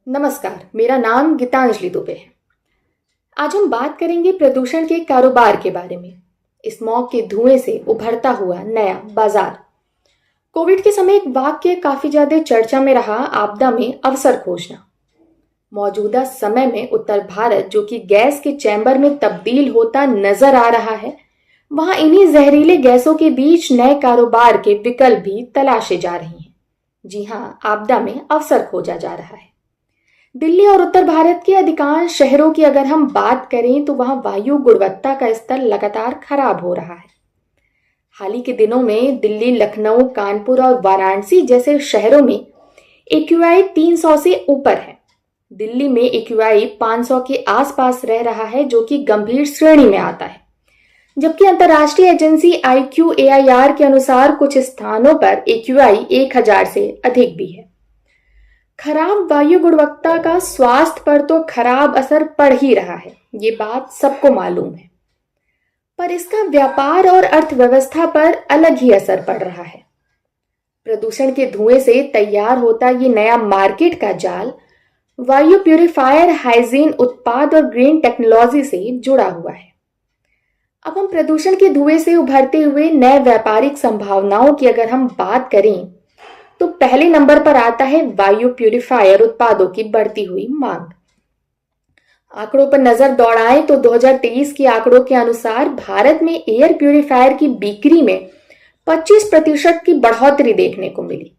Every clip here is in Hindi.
नमस्कार, मेरा नाम गीतांजलि दुबे है। आज हम बात करेंगे प्रदूषण के कारोबार के बारे में। स्मॉग के धुएं से उभरता हुआ नया बाजार। कोविड के समय एक वाक्य काफी ज्यादा चर्चा में रहा, आपदा में अवसर खोजना। मौजूदा समय में उत्तर भारत, जो कि गैस के चैम्बर में तब्दील होता नजर आ रहा है, वहां इन्हीं जहरीले गैसों के बीच नए कारोबार के विकल्प भी तलाशे जा रहे हैं। जी हाँ, आपदा में अवसर खोजा जा रहा है। दिल्ली और उत्तर भारत के अधिकांश शहरों की अगर हम बात करें तो वहां वायु गुणवत्ता का स्तर लगातार खराब हो रहा है। हाल ही के दिनों में दिल्ली, लखनऊ, कानपुर और वाराणसी जैसे शहरों में एक्यूआई 300 से ऊपर है। दिल्ली में एक्यूआई 500 के आसपास रह रहा है, जो कि गंभीर श्रेणी में आता है। जबकि अंतर्राष्ट्रीय एजेंसी IQAIR के अनुसार कुछ स्थानों पर एक्यूआई 1000 से अधिक भी है। खराब वायु गुणवत्ता का स्वास्थ्य पर तो खराब असर पड़ ही रहा है, ये बात सबको मालूम है। पर इसका व्यापार और अर्थव्यवस्था पर अलग ही असर पड़ रहा है। प्रदूषण के धुएं से तैयार होता ये नया मार्केट का जाल वायु प्यूरिफायर, हाइजीन उत्पाद और ग्रीन टेक्नोलॉजी से जुड़ा हुआ है। अब हम प्रदूषण के धुएं से उभरते हुए नए व्यापारिक संभावनाओं की अगर हम बात करें तो पहले नंबर पर आता है वायु प्यूरिफायर उत्पादों की बढ़ती हुई मांग। आंकड़ों पर नजर दौड़ाएं तो 2023 के आंकड़ों के अनुसार भारत में एयर प्यूरिफायर की बिक्री में 25% की बढ़ोतरी देखने को मिली।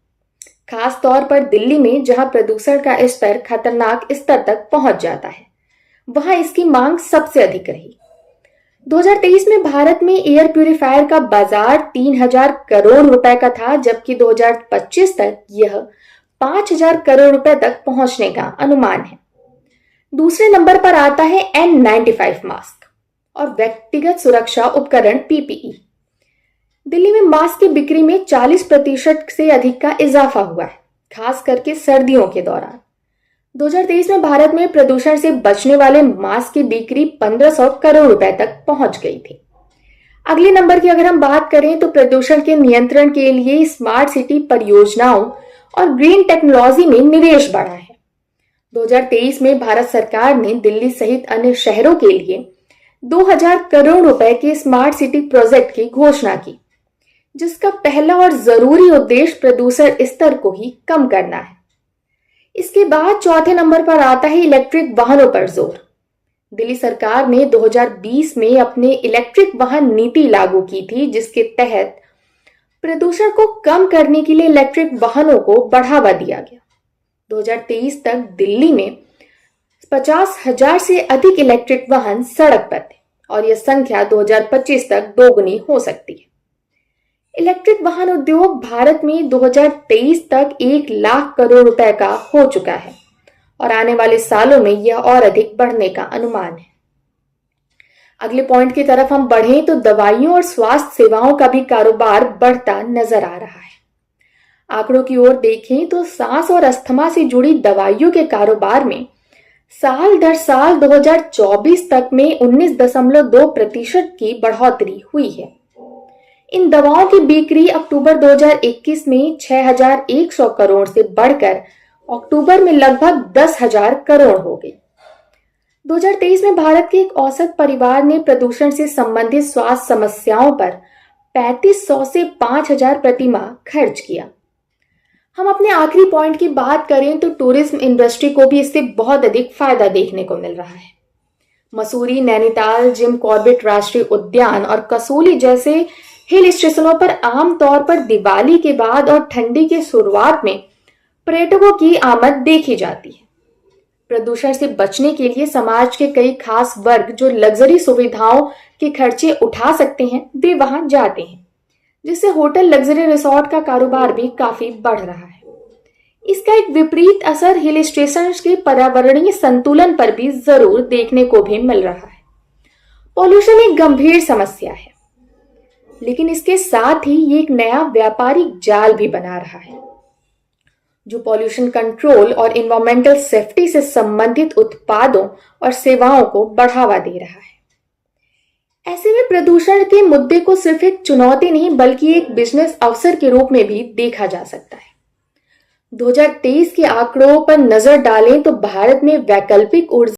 खास तौर पर दिल्ली में, जहां प्रदूषण का स्तर खतरनाक स्तर तक पहुंच जाता है, वहां इसकी मांग सबसे अधिक रही। 2023 में भारत में एयर प्यूरिफायर का बाजार 3000 करोड़ रुपए का था, जबकि 2025 तक यह 5000 करोड़ रुपए तक पहुंचने का अनुमान है। दूसरे नंबर पर आता है N95 मास्क और व्यक्तिगत सुरक्षा उपकरण PPE। दिल्ली में मास्क की बिक्री में 40% से अधिक का इजाफा हुआ है, खास करके सर्दियों के दौरान। 2023 में भारत में प्रदूषण से बचने वाले मास्क की बिक्री 1500 करोड़ रुपए तक पहुंच गई थी। अगले नंबर की अगर हम बात करें तो प्रदूषण के नियंत्रण के लिए स्मार्ट सिटी परियोजनाओं और ग्रीन टेक्नोलॉजी में निवेश बढ़ा है। 2023 में भारत सरकार ने दिल्ली सहित अन्य शहरों के लिए 2000 करोड़ रुपए के स्मार्ट सिटी प्रोजेक्ट की घोषणा की, जिसका पहला और जरूरी उद्देश्य प्रदूषण स्तर को ही कम करना है। इसके बाद चौथे नंबर पर आता है इलेक्ट्रिक वाहनों पर जोर। दिल्ली सरकार ने 2020 में अपने इलेक्ट्रिक वाहन नीति लागू की थी, जिसके तहत प्रदूषण को कम करने के लिए इलेक्ट्रिक वाहनों को बढ़ावा दिया गया। 2023 तक दिल्ली में 50,000 से अधिक इलेक्ट्रिक वाहन सड़क पर थे और यह संख्या 2025 तक दोगुनी हो सकती है। इलेक्ट्रिक वाहन उद्योग भारत में 2023 तक 1 लाख करोड़ रुपए का हो चुका है और आने वाले सालों में यह और अधिक बढ़ने का अनुमान है। अगले पॉइंट की तरफ हम बढ़ें तो दवाइयों और स्वास्थ्य सेवाओं का भी कारोबार बढ़ता नजर आ रहा है। आंकड़ों की ओर देखें तो सांस और अस्थमा से जुड़ी दवाइयों के कारोबार में साल दर साल 2024 तक में 19.2% की बढ़ोतरी हुई है। इन दवाओं की बिक्री अक्टूबर 2021 में 6100 करोड़ से बढ़कर अक्टूबर में लगभग 10,000 करोड़ हो गई। 2023 में भारत के एक औसत परिवार ने प्रदूषण से संबंधित स्वास्थ्य समस्याओं पर 3500 से 5000 प्रति माह खर्च किया। हम अपने आखिरी पॉइंट की बात करें तो टूरिज्म इंडस्ट्री को भी इससे बहुत अधिक फायदा देखने को मिल रहा है। मसूरी, नैनीताल, जिम कॉर्बेट राष्ट्रीय उद्यान और कसोली जैसे हिल स्टेशनों पर आमतौर पर दिवाली के बाद और ठंडी के शुरुआत में पर्यटकों की आमद देखी जाती है। प्रदूषण से बचने के लिए समाज के कई खास वर्ग जो लग्जरी सुविधाओं के खर्चे उठा सकते हैं, वे वहां जाते हैं, जिससे होटल, लग्जरी रिसोर्ट का कारोबार भी काफी बढ़ रहा है। इसका एक विपरीत असर हिल स्टेशन के पर्यावरणीय संतुलन पर भी जरूर देखने को भी मिल रहा है। पॉल्यूशन एक गंभीर समस्या है, लेकिन इसके साथ ही ये एक नया व्यापारिक जाल भी बना रहा है, जो पॉल्यूशन कंट्रोल और एनवायरमेंटल सेफ्टी से संबंधित उत्पादों और सेवाओं को बढ़ावा दे रहा है। ऐसे में प्रदूषण के मुद्दे को सिर्फ एक चुनौती नहीं बल्कि एक बिजनेस अवसर के रूप में भी देखा जा सकता है। 2023 के आंकड़ों पर नजर डालें तो भारत में वैकल्पिक ऊर्जा